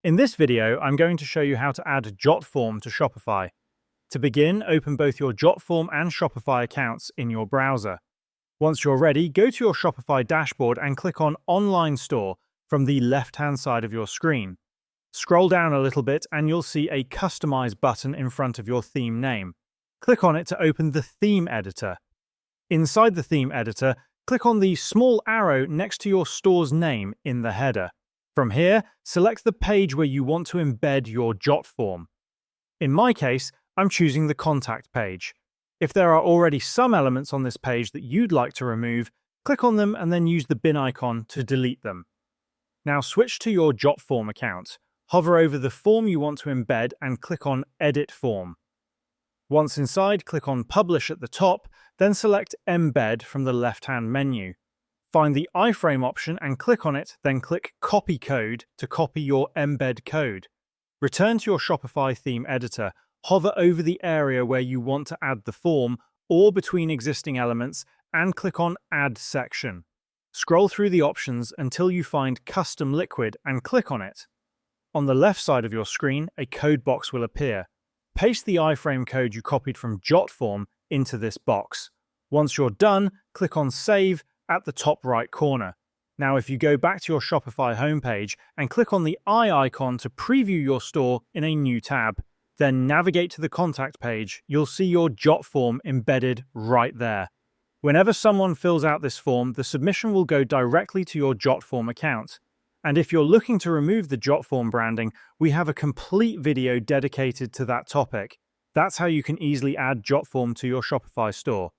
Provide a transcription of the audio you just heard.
In this video, I'm going to show you how to add JotForm to Shopify. To begin, open both your JotForm and Shopify accounts in your browser. Once you're ready, go to your Shopify dashboard and click on Online Store from the left-hand side of your screen. Scroll down a little bit and you'll see a Customize button in front of your theme name. Click on it to open the theme editor. Inside the theme editor, click on the small arrow next to your store's name in the header. From here, select the page where you want to embed your JotForm. In my case, I'm choosing the contact page. If there are already some elements on this page that you'd like to remove, click on them and then use the bin icon to delete them. Now switch to your JotForm account. Hover over the form you want to embed and click on Edit Form. Once inside, click on Publish at the top, then select Embed from the left-hand menu. Find the iframe option and click on it, then click Copy Code to copy your embed code. Return to your Shopify theme editor, hover over the area where you want to add the form or between existing elements and click on Add Section. Scroll through the options until you find Custom Liquid and click on it. On the left side of your screen, a code box will appear. Paste the iframe code you copied from JotForm into this box. Once you're done, click on Save at the top right corner. Now if you go back to your Shopify homepage and click on the eye icon to preview your store in a new tab, then navigate to the contact page, you'll see your JotForm embedded right there. Whenever someone fills out this form, the submission will go directly to your JotForm account. And if you're looking to remove the JotForm branding, we have a complete video dedicated to that topic. That's how you can easily add JotForm to your Shopify store.